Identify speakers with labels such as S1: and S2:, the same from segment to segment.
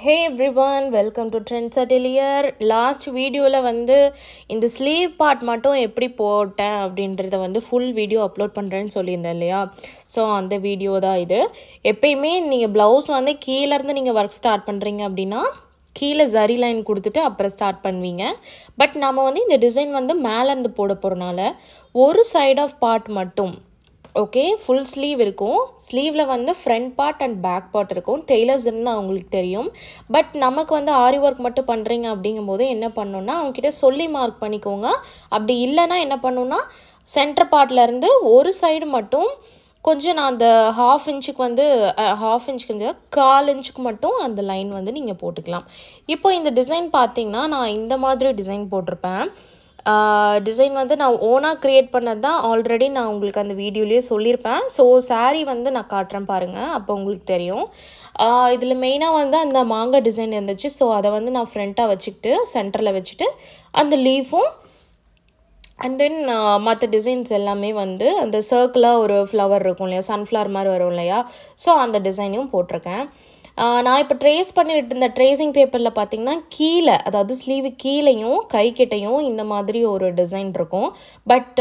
S1: Hey everyone, welcome to Trends Atelier. Last video la வந்து இந்த sleeve part மட்டும் எப்படி போட்டேன் அப்படின்றத வந்து full video upload பண்றேன்னு சொல்லியிருந்தேன் இல்லையா. ஸோ அந்த வீடியோ தான் இது. எப்பயுமே நீங்கள் ப்ளவுஸ் வந்து கீழேருந்து நீங்கள் ஒர்க் ஸ்டார்ட் பண்ணுறீங்க அப்படின்னா கீழே ஜரி லைன் கொடுத்துட்டு அப்புறம் ஸ்டார்ட் பண்ணுவீங்க. பட் நம்ம வந்து இந்த டிசைன் வந்து மேலேருந்து போட போகிறனால ஒரு சைட் ஆஃப் பார்ட் மட்டும் ஓகே ஃபுல் ஸ்லீவ் இருக்கும். ஸ்லீவில் வந்து front part and back part இருக்கும். டெய்லர்ஸ் இருந்தால் அவங்களுக்கு தெரியும். பட் நமக்கு வந்து ஆரி ஒர்க் மட்டும் பண்ணுறீங்க அப்படிங்கும்போது என்ன பண்ணணுன்னா அவங்ககிட்ட சொல்லி மார்க் பண்ணிக்கோங்க. அப்படி இல்லைன்னா என்ன பண்ணணுன்னா சென்டர் பார்ட்லேருந்து ஒரு சைடு மட்டும் கொஞ்சம் நான் அந்த ஹாஃப் இன்ச்சுக்கு வந்து கால் இன்ச்சுக்கு மட்டும் அந்த லைன் வந்து நீங்கள் போட்டுக்கலாம். இப்போ இந்த டிசைன் பார்த்தீங்கன்னா நான் இந்த மாதிரி டிசைன் போட்டிருப்பேன். டிசைன் வந்து நான் ஓனாக க்ரியேட் பண்ணது தான். ஆல்ரெடி நான் உங்களுக்கு அந்த வீடியோலேயே சொல்லியிருப்பேன். ஸோ சாரீ வந்து நான் காட்டுறேன் பாருங்கள், அப்போ உங்களுக்கு தெரியும். இதில் மெயினாக வந்து அந்த மாங்காய் டிசைன் இருந்துச்சு. ஸோ அதை வந்து நான் ஃப்ரண்ட்டாக வச்சுக்கிட்டு சென்டரில் வச்சுட்டு அந்த லீஃபும் அண்ட் தென் மற்ற டிசைன்ஸ் எல்லாமே வந்து அந்த சர்க்கிளாக ஒரு ஃப்ளவர் இருக்கும் இல்லையா, சன்ஃப்ளவர் மாதிரி வரும் இல்லையா, ஸோ அந்த டிசைனையும் போட்டிருக்கேன். நான் இப்போ ட்ரேஸ் பண்ணிட்டு இந்த ட்ரேசிங் பேப்பரில் பார்த்தீங்கன்னா கீழே, அதாவது ஸ்லீவு கீழேயும் கைக்கிட்டையும் இந்த மாதிரி ஒரு டிசைன் இருக்கும். பட்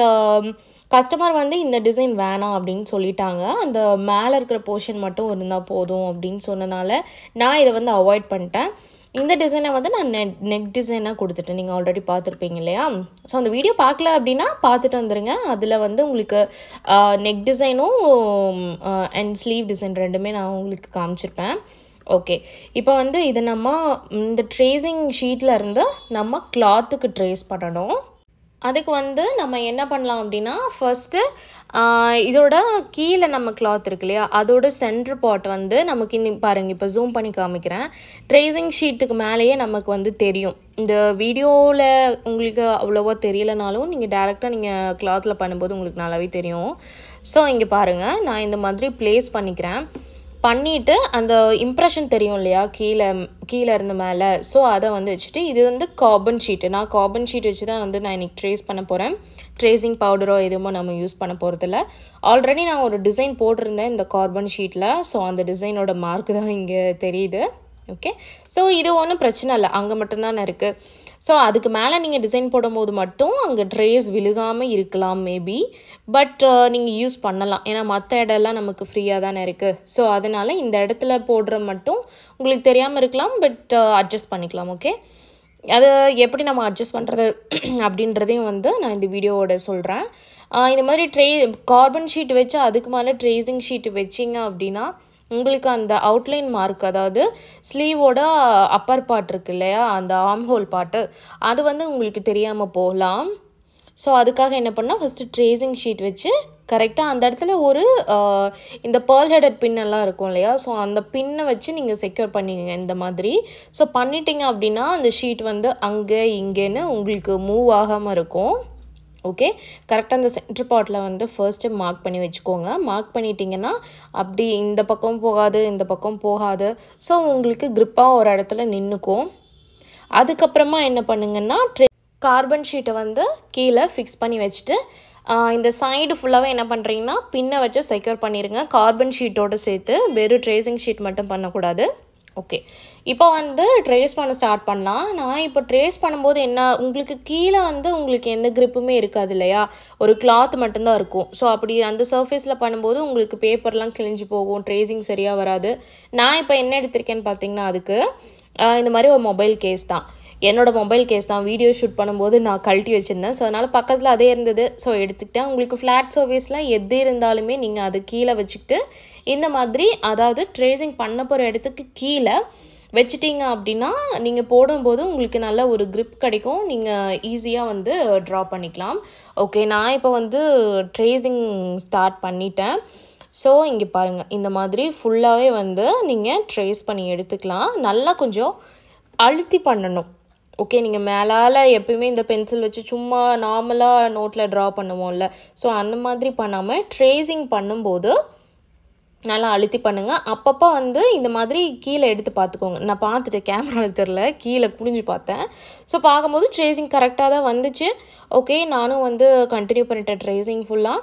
S1: கஸ்டமர் வந்து இந்த டிசைன் வேணாம் அப்படின்னு சொல்லிட்டாங்க. அந்த மேலே இருக்கிற போர்ஷன் மட்டும் இருந்தால் போதும் அப்படின்னு சொன்னனால நான் இதை வந்து அவாய்ட் பண்ணிட்டேன். இந்த டிசைனை வந்து நான் நெக் டிசைனாக கொடுத்துட்டேன். நீங்கள் ஆல்ரெடி பார்த்துருப்பீங்க இல்லையா. ஸோ அந்த வீடியோ பார்க்கல அப்படின்னா பார்த்துட்டு வந்துடுங்க. அதில் வந்து உங்களுக்கு நெக் டிசைனும் அண்ட் ஸ்லீவ் டிசைன் ரெண்டுமே நான் உங்களுக்கு காமிச்சிருப்பேன். ஓகே, இப்போ வந்து இது நம்ம இந்த ட்ரேசிங் ஷீட்டில் இருந்து நம்ம கிளாத்துக்கு ட்ரேஸ் பண்ணணும். அதுக்கு வந்து நம்ம என்ன பண்ணலாம் அப்படின்னா ஃபர்ஸ்ட்டு இதோட கீழே நம்ம கிளாத் இருக்கு இல்லையா, அதோட சென்டர் பார்ட் வந்து நமக்கு இந்த பாருங்கள், இப்போ ஜூம் பண்ணி காமிக்கிறேன். ட்ரேசிங் ஷீட்டுக்கு மேலேயே நமக்கு வந்து தெரியும். இந்த வீடியோவில் உங்களுக்கு அவ்வளோவா தெரியலைனாலும் நீங்கள் டேரெக்டாக நீங்கள் கிளாத்தில் பண்ணும்போது உங்களுக்கு நல்லாவே தெரியும். ஸோ இங்கே பாருங்கள், நான் இந்த மாதிரி ப்ளேஸ் பண்ணிவிட்டு அந்த இம்ப்ரெஷன் தெரியும் இல்லையா கீழே இருந்து மேலே, ஸோ அதை வந்து வச்சுட்டு இது வந்து கார்பன் ஷீட்டு. நான் கார்பன் ஷீட் வச்சு தான் வந்து நான் இன்றைக்கி ட்ரேஸ் பண்ண போகிறேன். ட்ரேசிங் பவுடரோ எதுவுமோ நம்ம யூஸ் பண்ண போகிறதில்ல. ஆல்ரெடி நான் ஒரு டிசைன் போட்டிருந்தேன் இந்த கார்பன் ஷீட்டில். ஸோ அந்த டிசைனோட மார்க் தான் இங்கே தெரியுது. ஓகே, ஸோ இது ஒன்றும் பிரச்சனை இல்லை, அங்கே மட்டும்தானே இருக்குது. ஸோ அதுக்கு மேலே நீங்கள் டிசைன் போடும்போது மட்டும் அங்கே ட்ரேஸ் விழுகாமல் இருக்கலாம் மேபி. பட் நீங்கள் யூஸ் பண்ணலாம், ஏன்னா மற்ற இடம்லாம் நமக்கு ஃப்ரீயாக தானே இருக்குது. ஸோ அதனால் இந்த இடத்துல போடுற மட்டும் உங்களுக்கு தெரியாமல் இருக்கலாம், பட் அட்ஜஸ்ட் பண்ணிக்கலாம். ஓகே, அது எப்படி நம்ம அட்ஜஸ்ட் பண்ணுறது அப்படின்றதையும் வந்து நான் இந்த வீடியோவோட சொல்கிறேன். இந்த மாதிரி கார்பன் ஷீட் வச்சு அதுக்கு மேலே ட்ரேசிங் ஷீட் வச்சிங்க அப்படின்னா உங்களுக்கு அந்த அவுட்லைன் மார்க், அதாவது ஸ்லீவோட அப்பர் பார்ட் இருக்கு இல்லையா, அந்த ஆர்ம் ஹோல் பார்ட்டு, அது வந்து உங்களுக்கு தெரியாமல் போகலாம். ஸோ அதுக்காக என்ன பண்ணால் ஃபஸ்ட்டு ட்ரேசிங் ஷீட் வச்சு கரெக்டாக அந்த இடத்துல ஒரு இந்த பேர்ல் ஹெடட் பின்னெல்லாம் இருக்கும் இல்லையா, ஸோ அந்த பின்னை வச்சு நீங்கள் செக்யூர் பண்ணிங்க இந்த மாதிரி. ஸோ பண்ணிட்டீங்க அப்படின்னா அந்த ஷீட் வந்து அங்கே இங்கேன்னு உங்களுக்கு மூவ் ஆகாமல் இருக்கும். ஓகே, கரெக்டாக அந்த சென்டர் பார்ட்டில் வந்து ஃபர்ஸ்ட்டு மார்க் பண்ணி வச்சுக்கோங்க. மார்க் பண்ணிட்டீங்கன்னா அப்படி இந்த பக்கம் போகாது இந்த பக்கம் போகாது. ஸோ உங்களுக்கு க்ரிப்பாக ஒரு இடத்துல நின்றுக்கும். அதுக்கப்புறமா என்ன பண்ணுங்கன்னா கார்பன் ஷீட்டை வந்து கீழே ஃபிக்ஸ் பண்ணி வச்சுட்டு இந்த சைடு ஃபுல்லாகவே என்ன பண்ணுறீங்கன்னா பின்னை வச்சு செக்யூர் பண்ணிடுங்க, கார்பன் ஷீட்டோடு சேர்த்து. வெறும் ட்ரேசிங் ஷீட் மட்டும் பண்ணக்கூடாது. ஓகே, இப்போ வந்து ட்ரேஸ் பண்ண ஸ்டார்ட் பண்ணலாம். நான் இப்போ ட்ரேஸ் பண்ணும்போது என்ன, உங்களுக்கு கீழே வந்து உங்களுக்கு எந்த க்ரிப்புமே இருக்காது இல்லையா, ஒரு கிளாத் மட்டும்தான் இருக்கும். ஸோ அப்படி அந்த சர்ஃபேஸில் பண்ணும்போது உங்களுக்கு பேப்பர்லாம் கிழிஞ்சு போகும், ட்ரேசிங் சரியாக வராது. நான் இப்போ என்ன எடுத்திருக்கேன்னு பார்த்தீங்கன்னா அதுக்கு இந்த மாதிரி ஒரு மொபைல் கேஸ் தான், என்னோடய மொபைல் கேஸ் தான். வீடியோ ஷூட் பண்ணும்போது நான் கழட்டி வச்சுருந்தேன். ஸோ அதனால் பக்கத்தில் அதே இருந்தது. ஸோ எடுத்துக்கிட்டேன். உங்களுக்கு ஃப்ளாட் சர்ஃபேஸில் எது இருந்தாலுமே நீங்கள் அது கீழே வச்சுக்கிட்டு இந்த மாதிரி, அதாவது ட்ரேசிங் பண்ண போகிற இடத்துக்கு கீழே வச்சிட்டிங்க அப்படின்னா நீங்கள் போடும்போது உங்களுக்கு நல்ல ஒரு க்ரிப் கிடைக்கும். நீங்கள் ஈஸியாக வந்து ட்ரா பண்ணிக்கலாம். ஓகே, நான் இப்போ வந்து ட்ரேசிங் ஸ்டார்ட் பண்ணிட்டேன். ஸோ இங்கே பாருங்கள், இந்த மாதிரி ஃபுல்லாகவே வந்து நீங்கள் ட்ரேஸ் பண்ணி எடுத்துக்கலாம். நல்லா கொஞ்சம் அழுத்தி பண்ணணும். ஓகே, நீங்கள் மேலால் எப்பயுமே இந்த பென்சில் வச்சு சும்மா நார்மலாக நோட்டில் ட்ரா பண்ணுவோம்ல, ஸோ அந்த மாதிரி பண்ணாமல் ட்ரேசிங் பண்ணும்போது நல்லா அழுத்தி பண்ணுங்கள். அப்பப்போ வந்து இந்த மாதிரி கீழே எடுத்து பார்த்துக்கோங்க. நான் பார்த்துட்டேன், கேமராவில் தெரில, கீழே குனிஞ்சு பார்த்தேன். ஸோ பார்க்கும்போது ட்ரேசிங் கரெக்டாக தான் வந்துச்சு. ஓகே, நானும் வந்து கண்டினியூ பண்ணிட்டேன் ட்ரேசிங் ஃபுல்லாக.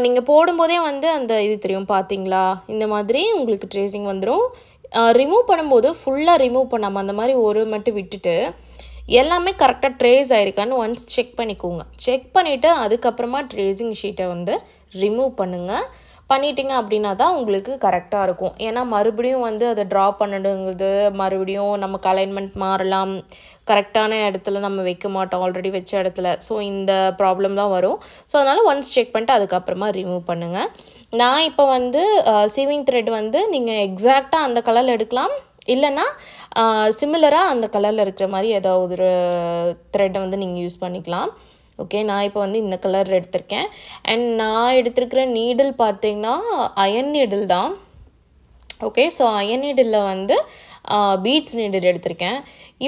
S1: நீங்கள் போடும்போதே வந்து அந்த இது தெரியும் பார்த்தீங்களா, இந்த மாதிரி உங்களுக்கு ட்ரேசிங் வந்துடும். ரிமூவ் பண்ணும்போது ஃபுல்லாக ரிமூவ் பண்ணாமல் அந்த மாதிரி ஒரு மட்டும் விட்டுட்டு எல்லாமே கரெக்டாக ட்ரேஸ் ஆயிருக்கான்னு ஒன்ஸ் செக் பண்ணிக்கோங்க. செக் பண்ணிவிட்டு அதுக்கப்புறமா ட்ரேசிங் ஷீட்டை வந்து ரிமூவ் பண்ணுங்கள். பண்ணிட்டீங்க அப்படின்னா தான் உங்களுக்கு கரெக்டாக இருக்கும். ஏன்னா மறுபடியும் வந்து அதை ட்ரா பண்ணணுங்கிறது மறுபடியும் நமக்கு அலைன்மெண்ட் மாறலாம், கரெக்டான இடத்துல நம்ம வைக்க மாட்டோம் ஆல்ரெடி வச்ச இடத்துல. ஸோ இந்த ப்ராப்ளம் தான் வரும். ஸோ அதனால் ஒன்ஸ் செக் பண்ணிட்டு அதுக்கப்புறமா ரிமூவ் பண்ணுங்கள். நான் இப்போ வந்து சீவிங் த்ரெட் வந்து நீங்கள் எக்ஸாக்டாக அந்த கலரில் எடுக்கலாம், இல்லைன்னா சிமிலராக அந்த கலரில் இருக்கிற மாதிரி ஏதாவது ஒரு த்ரெட்டை வந்து நீங்கள் யூஸ் பண்ணிக்கலாம். ஓகே, நான் இப்போ வந்து இந்த கலர் எடுத்திருக்கேன். அண்ட் நான் எடுத்திருக்கிற நீடில் பார்த்தீங்கன்னா அயன் நீடில் தான். ஓகே, ஸோ அயன் நீடிலில் வந்து பீட்ஸ் நீடில் எடுத்திருக்கேன்.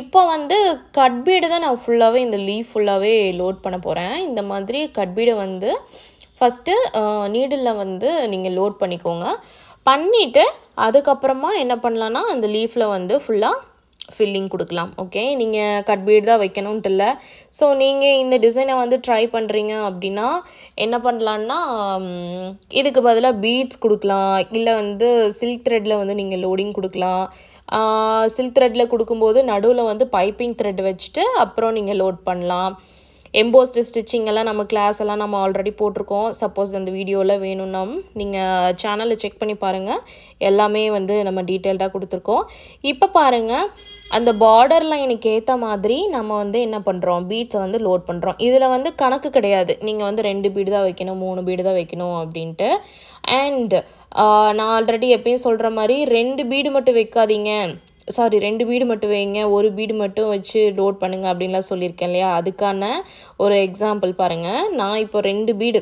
S1: இப்போ வந்து கட் பீடு தான் நான் ஃபுல்லாகவே இந்த லீஃப் ஃபுல்லாகவே லோட் பண்ண போகிறேன். இந்த மாதிரி கட் பீடை வந்து ஃபஸ்ட்டு நீடிலில் வந்து நீங்கள் லோட் பண்ணிக்கோங்க. பண்ணிவிட்டு அதுக்கப்புறமா என்ன பண்ணலான்னா அந்த லீஃபில் வந்து ஃபுல்லாக ஃபில்லிங் கொடுக்கலாம். ஓகே, நீங்கள் கட் பீட் தான் வைக்கணுன்ட்டு இல்லை. ஸோ நீங்கள் இந்த டிசைனை வந்து ட்ரை பண்ணுறீங்க அப்படின்னா என்ன பண்ணலான்னா இதுக்கு பதிலாக பீட்ஸ் கொடுக்கலாம், இல்லை வந்து சில்க் த்ரெட்டில் வந்து நீங்கள் லோடிங் கொடுக்கலாம். சில்க் த்ரெட்டில் கொடுக்கும்போது நடுவில் வந்து பைப்பிங் த்ரெட் வச்சுட்டு அப்புறம் நீங்கள் லோட் பண்ணலாம். எம்போஸ்டு ஸ்டிச்சிங் எல்லாம் நம்ம கிளாஸ் எல்லாம் நம்ம ஆல்ரெடி போட்டிருக்கோம். சப்போஸ் அந்த வீடியோவில் வேணும்னா நீங்கள் சேனலில் செக் பண்ணி பாருங்கள், எல்லாமே வந்து நம்ம டீட்டெயில்டாக கொடுத்துருக்கோம். இப்போ பாருங்கள், அந்த பார்டர் லைனுக்கு ஏற்ற மாதிரி நம்ம வந்து என்ன பண்ணுறோம், பீட்ஸை வந்து லோட் பண்ணுறோம். இதில் வந்து கணக்கு கிடையாது, நீங்கள் வந்து 2 பீடு தான் வைக்கணும் 3 பீடு தான் வைக்கணும் அப்படின்ட்டு. அண்ட் நான் ஆல்ரெடி எப்பயும் சொல்கிற மாதிரி 2 பீடு மட்டும் வைக்காதீங்க, 2 பீடு மட்டும் வைங்க, 1 பீடு மட்டும் வச்சு லோட் பண்ணுங்கள் அப்படின்லாம் சொல்லியிருக்கேன் இல்லையா. அதுக்கான ஒரு எக்ஸாம்பிள் பாருங்கள். நான் இப்போ 2 பீடு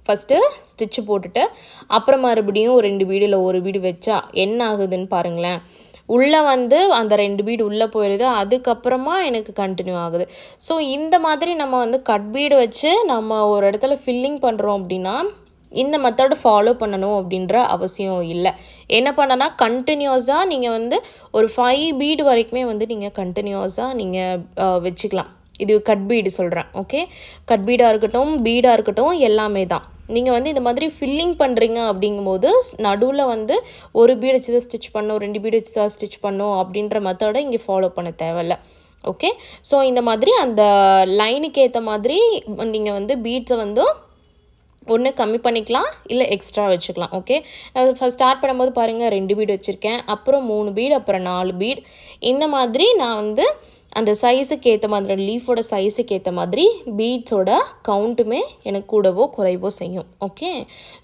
S1: ஃபஸ்ட்டு ஸ்டிச்சு போட்டுட்டு அப்புறம் மறுபடியும் 2 பீடில் 1 பீடு வச்சா என்ன ஆகுதுன்னு பாருங்களேன். உள்ளே வந்து அந்த 2 பீடு உள்ளே போயிடுது, அதுக்கப்புறமா எனக்கு கண்டினியூ ஆகுது. ஸோ இந்த மாதிரி நம்ம வந்து கட் பீடு வச்சு நம்ம ஒரு இடத்துல ஃபில்லிங் பண்ணுறோம் அப்படின்னா இந்த மெத்தட் ஃபாலோ பண்ணணும் அப்படின்ற அவசியம் இல்லை. என்ன பண்ணனா கண்டினியூஸாக நீங்கள் வந்து ஒரு 5 பீடு வரைக்குமே வந்து நீங்கள் கண்டினியூஸாக நீங்கள் வச்சுக்கலாம். இது கட் பீடு சொல்கிறேன். ஓகே, கட் பீடாக இருக்கட்டும் பீடாக இருக்கட்டும் எல்லாமே தான். நீங்கள் வந்து இந்த மாதிரி ஃபில்லிங் பண்ணுறீங்க அப்படிங்கும்போது நடுவில் வந்து 1 பீடு வச்சு தான் ஸ்டிச் பண்ணணும், 2 பீடு வச்சு தான் ஸ்டிச் பண்ணணும் அப்படின்ற மெத்தடை இங்கே ஃபாலோ பண்ண தேவையில்லை. ஓகே, ஸோ இந்த மாதிரி அந்த லைனுக்கு ஏற்ற மாதிரி நீங்கள் வந்து பீட்ஸை வந்து ஒன்று கம்மி பண்ணிக்கலாம், இல்லை எக்ஸ்ட்ரா வச்சுக்கலாம். ஓகே, அது ஃபஸ்ட் ஸ்டார்ட் பண்ணும்போது பாருங்கள் 2 பீடு வச்சுருக்கேன், அப்புறம் 3 பீடு, அப்புறம் 4 பீடு. இந்த மாதிரி நான் வந்து அந்த சைஸுக்கு ஏற்ற மாதிரி லீஃபோட சைஸுக்கு ஏற்ற மாதிரி பீட்ஸோட கவுண்ட்டுமே எனக்கு கூடவோ குறைவோ செய்யும். ஓகே,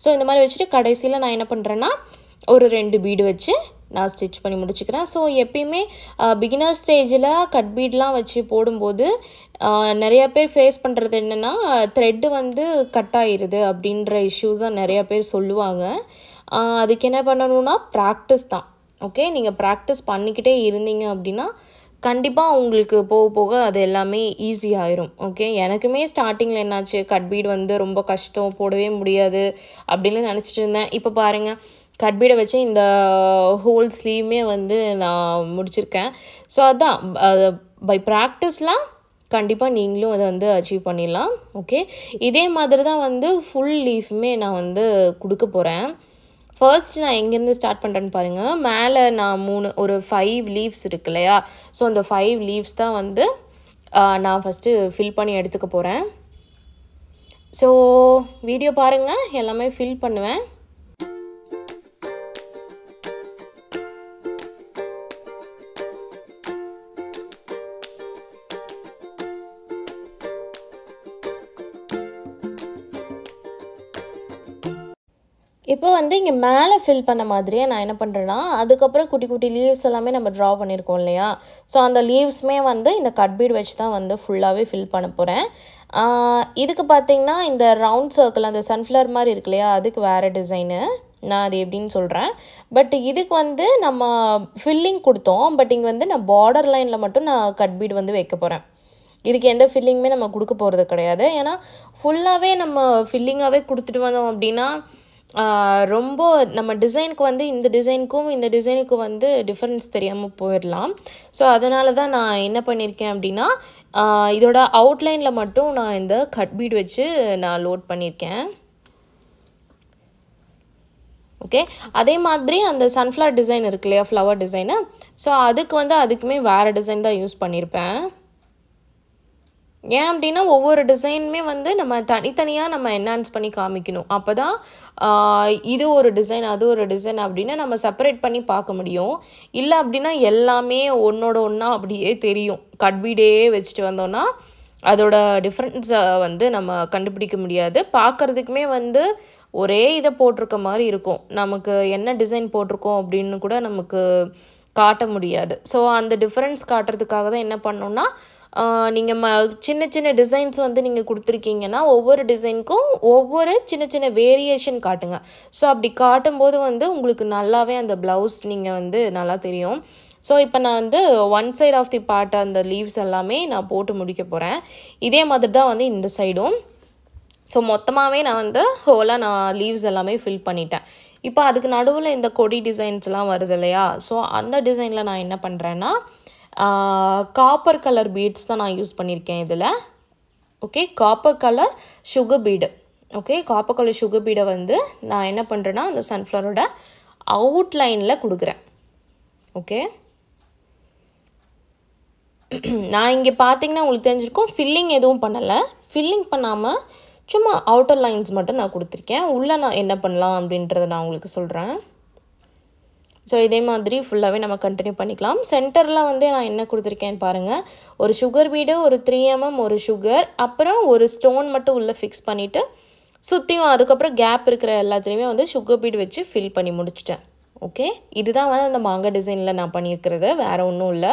S1: ஸோ இந்த மாதிரி வச்சுட்டு கடைசியில் நான் என்ன பண்ணுறேன்னா ஒரு 2 பீடு வச்சு நான் ஸ்டிச் பண்ணி முடிச்சுக்கிறேன். ஸோ எப்பயுமே பிகினர் ஸ்டேஜில் கட் பீட்லாம் வச்சு போடும்போது நிறையா பேர் ஃபேஸ் பண்ணுறது என்னென்னா த்ரெட்டு வந்து கட் ஆகிடுது அப்படின்ற இஷ்யூ தான் நிறையா பேர் சொல்லுவாங்க. அதுக்கு என்ன பண்ணணுன்னா ப்ராக்டிஸ் தான். ஓகே, நீங்கள் ப்ராக்டிஸ் பண்ணிக்கிட்டே இருந்தீங்க அப்படின்னா கண்டிப்பாக உங்களுக்கு போக போக அது எல்லாமே ஈஸியாகிடும். ஓகே, எனக்குமே ஸ்டார்டிங்கில் என்னாச்சு, கட் பீடு வந்து ரொம்ப கஷ்டம், போடவே முடியாது அப்படின்னு நினச்சிட்டு இருந்தேன். இப்போ பாருங்கள், கட் பீடை வச்சு இந்த ஹோல் ஸ்லீவுமே வந்து நான் முடிச்சிருக்கேன். ஸோ அதான் பை ப்ராக்டிஸ்லாம் கண்டிப்பாக நீங்களும் அதை வந்து அச்சீவ் பண்ணிடலாம். ஓகே, இதே மாதிரி தான் வந்து ஃபுல் லீஃபுமே நான் வந்து கொடுக்க போகிறேன். ஃபர்ஸ்ட் நான் எங்கேருந்து ஸ்டார்ட் பண்ணுறேன்னு பாருங்கள். மேலே நான் ஒரு 5 லீவ்ஸ் இருக்கு இல்லையா, ஸோ அந்த 5 லீவ்ஸ் தான் வந்து நான் ஃபஸ்ட்டு ஃபில் பண்ணி எடுத்துக்க போகிறேன். ஸோ வீடியோ பாருங்கள், எல்லாமே ஃபில் பண்ணுவேன். இப்போ வந்து இங்கே மேலே ஃபில் பண்ண மாதிரியே நான் என்ன பண்ணுறேன்னா அதுக்கப்புறம் குட்டி குட்டி லீவ்ஸ் எல்லாமே நம்ம ட்ரா பண்ணியிருக்கோம் இல்லையா, ஸோ அந்த லீவ்ஸுமே வந்து இந்த கட் பீட் வச்சு தான் வந்து ஃபுல்லாகவே ஃபில் பண்ண போகிறேன். இதுக்கு பார்த்திங்கன்னா இந்த ரவுண்ட் சர்க்கிள் அந்த சன்ஃப்ளவர் மாதிரி இருக்கு இல்லையா, அதுக்கு வேறு டிசைனு, நான் அது எப்படின்னு சொல்கிறேன். பட் இதுக்கு வந்து நம்ம ஃபில்லிங் கொடுத்தோம், பட் இங்கே வந்து நான் பார்டர் லைனில் மட்டும் நான் கட் பீட் வந்து வைக்க போகிறேன். இதுக்கு எந்த ஃபில்லிங்குமே நம்ம கொடுக்க போகிறது கிடையாது. ஏன்னா ஃபுல்லாகவே நம்ம ஃபில்லிங்காகவே கொடுத்துட்டு வந்தோம் அப்படின்னா ரொம்ப நம்ம டிசைனுக்கு வந்து இந்த டிசைனுக்கும் இந்த டிசைனுக்கும் வந்து டிஃப்ரென்ஸ் தெரியாமல் போயிடலாம். ஸோ அதனால தான் நான் என்ன பண்ணியிருக்கேன் அப்படின்னா இதோட அவுட்லைனில் மட்டும் நான் இந்த கட் பீட் வச்சு நான் லோட் பண்ணியிருக்கேன். ஓகே. அதே மாதிரி அந்த சன்ஃப்ளவர் டிசைன் இருக்கு இல்லையா, ஃப்ளவர் டிசைனு, ஸோ அதுக்கு வந்து அதுக்குமே வேறு டிசைன் தான் யூஸ் பண்ணியிருப்பேன். ஏன் அப்படின்னா ஒவ்வொரு டிசைனுமே வந்து நம்ம தனித்தனியாக நம்ம என்ஹான்ஸ் பண்ணி காமிக்கணும். அப்போ தான் இது ஒரு டிசைன் அது ஒரு டிசைன் அப்படின்னு நம்ம செப்பரேட் பண்ணி பார்க்க முடியும். இல்லை அப்படின்னா எல்லாமே ஒன்றோட ஒன்றா அப்படியே தெரியும். கட்பீடே வச்சுட்டு வந்தோன்னா அதோட டிஃப்ரென்ஸை வந்து நம்ம கண்டுபிடிக்க முடியாது. பார்க்குறதுக்குமே வந்து ஒரே இதை போட்டிருக்க மாதிரி இருக்கும். நமக்கு என்ன டிசைன் போட்டிருக்கோம் அப்படின்னு கூட நமக்கு காட்ட முடியாது. ஸோ அந்த டிஃப்ரென்ஸ் காட்டுறதுக்காக தான் என்ன பண்ணோன்னா, நீங்கள் சின்ன சின்ன டிசைன்ஸ் வந்து நீங்கள் கொடுத்துருக்கீங்கன்னா ஒவ்வொரு டிசைனுக்கும் ஒவ்வொரு சின்ன சின்ன வேரியேஷன் காட்டுங்க. ஸோ அப்படி காட்டும்போது வந்து உங்களுக்கு நல்லாவே அந்த ப்ளவுஸ் நீங்கள் வந்து நல்லா தெரியும். ஸோ இப்போ நான் வந்து one side of the part அந்த லீவ்ஸ் எல்லாமே நான் போட்டு முடிக்க போகிறேன். இதே மாதிரி தான் வந்து இந்த சைடும். ஸோ மொத்தமாகவே நான் வந்து ஹோலாக நான் லீவ்ஸ் எல்லாமே ஃபில் பண்ணிட்டேன். இப்போ அதுக்கு நடுவில் இந்த கொடி டிசைன்ஸ்லாம் வருது இல்லையா, ஸோ அந்த டிசைனில் நான் என்ன பண்ணுறேன்னா காப்பர் கலர் பீட்ஸ் தான் நான் யூஸ் பண்ணியிருக்கேன் இதில். Okay, copper colour sugar bead. Okay, copper colour sugar பீடை வந்து நான் என்ன பண்ணுறேன்னா அந்த சன்ஃப்ளவரோட அவுட்லைனில் கொடுக்குறேன். ஓகே, நான் இங்கே பார்த்தீங்கன்னா உங்களுக்கு தெரிஞ்சிருக்கும் ஃபில்லிங் எதுவும் பண்ணலை. ஃபில்லிங் பண்ணாமல் சும்மா அவுட்டர் லைன்ஸ் மட்டும் நான் கொடுத்துருக்கேன். உள்ளே நான் என்ன பண்ணலாம் அப்படின்றத நான் உங்களுக்கு சொல்கிறேன். ஸோ இதே மாதிரி ஃபுல்லாகவே நம்ம கண்டினியூ பண்ணிக்கலாம். சென்டரில் வந்து நான் என்ன கொடுத்துருக்கேன்னு பாருங்கள். ஒரு சுகர் பீடு, ஒரு 3mm ஒரு சுகர், அப்புறம் ஒரு ஸ்டோன் மட்டும் உள்ளே ஃபிக்ஸ் பண்ணிவிட்டு சுற்றியும் அதுக்கப்புறம் கேப் இருக்கிற எல்லாத்துலேயுமே வந்து சுகர் பீடு வச்சு ஃபில் பண்ணி முடிச்சிட்டேன். ஓகே, இதுதான் வந்து அந்த மாங்காய் டிசைனில் நான் பண்ணியிருக்கிறது, வேறு ஒன்றும் இல்லை.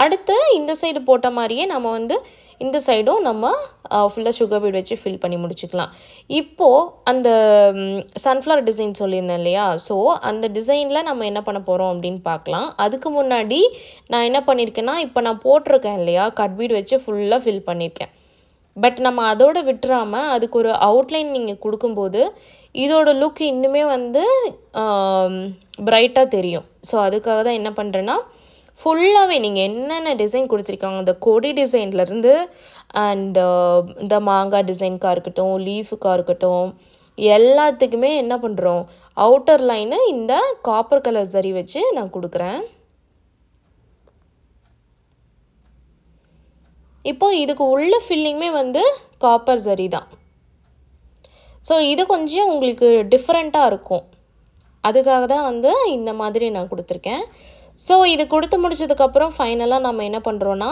S1: அடுத்து இந்த சைடு போட்ட மாதிரியே நம்ம வந்து இந்த சைடும் நம்ம ஃபுல்லாக சுகர் பீட் வச்சு ஃபில் பண்ணி முடிச்சுக்கலாம். இப்போது அந்த சன்ஃப்ளவர் டிசைன் சொல்லியிருந்தேன் இல்லையா, ஸோ அந்த டிசைனில் நம்ம என்ன பண்ண போகிறோம் அப்படின்னு பார்க்கலாம். அதுக்கு முன்னாடி நான் என்ன பண்ணியிருக்கேன்னா, இப்போ நான் போட்டிருக்கேன் இல்லையா, கட் பீட் வச்சு ஃபுல்லாக ஃபில் பண்ணியிருக்கேன். பட் நம்ம அதோடு விட்டுறாமல் அதுக்கு ஒரு அவுட்லைன் நீங்கள் கொடுக்கும்போது இதோட லுக் இன்னுமே வந்து பிரைட்டாக தெரியும். ஸோ அதுக்காக தான் என்ன பண்ணுறேன்னா, ஃபுல்லாகவே நீங்கள் என்னென்ன டிசைன் கொடுத்துருக்காங்க, இந்த கொடி டிசைன்லேருந்து அண்ட் இந்த மாங்காய் டிசைனுக்காக இருக்கட்டும், லீஃபுக்காக இருக்கட்டும், எல்லாத்துக்குமே என்ன பண்ணுறோம், அவுட்டர் லைனு இந்த காப்பர் கலர் ஜரி வச்சு நான் கொடுக்குறேன். இப்போது இதுக்கு உள்ள ஃபில்லிங்குமே வந்து காப்பர் ஜரி தான். ஸோ இது கொஞ்சம் உங்களுக்கு டிஃப்ரெண்ட்டாக இருக்கும். அதுக்காக தான் வந்து இந்த மாதிரி நான் கொடுத்துருக்கேன். ஸோ இது கொடுத்து முடிச்சதுக்கப்புறம் ஃபைனலாக நம்ம என்ன பண்ணுறோன்னா,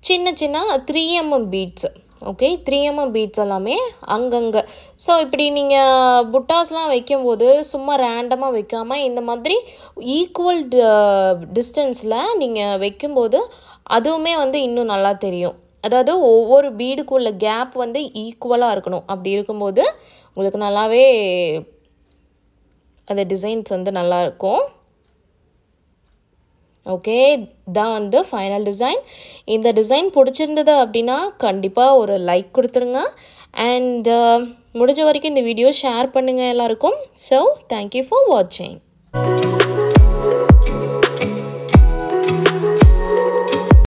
S1: சின்ன சின்ன 3mm beads. Okay, 3mm beads எல்லாமே அங்கங்கே. ஸோ இப்படி நீங்கள் புட்டாஸ்லாம் வைக்கும்போது சும்மா ரேண்டமாக வைக்காமல் இந்த மாதிரி ஈக்குவல் டிஸ்டன்ஸில் நீங்கள் வைக்கும்போது அதுவுமே வந்து இன்னும் நல்லா தெரியும். அதாவது ஒவ்வொரு பீடுக்குள்ள கேப் வந்து ஈக்குவலாக இருக்கணும். அப்படி இருக்கும்போது உங்களுக்கு நல்லாவே அந்த டிசைன்ஸ் வந்து நல்லாயிருக்கும். ஓகே, தான் வந்து ஃபைனல் டிசைன். இந்த டிசைன் பிடிச்சிருந்தது அப்படின்னா கண்டிப்பாக ஒரு லைக் கொடுத்துருங்க. அண்ட் முடிஞ்ச வரைக்கும் இந்த வீடியோ ஷேர் பண்ணுங்கள் எல்லாருக்கும். ஸோ தேங்க்யூ ஃபார் வாட்சிங்.